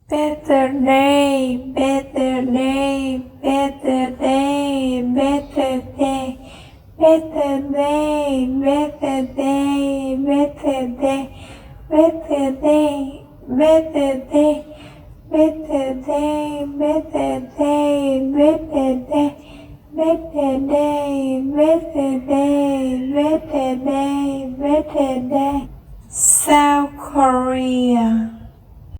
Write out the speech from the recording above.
Better day, better day, better day, better day, better day, better day, better day, better day, better day, better day, better day, better day, better day, better day, better day, better day. South Korea.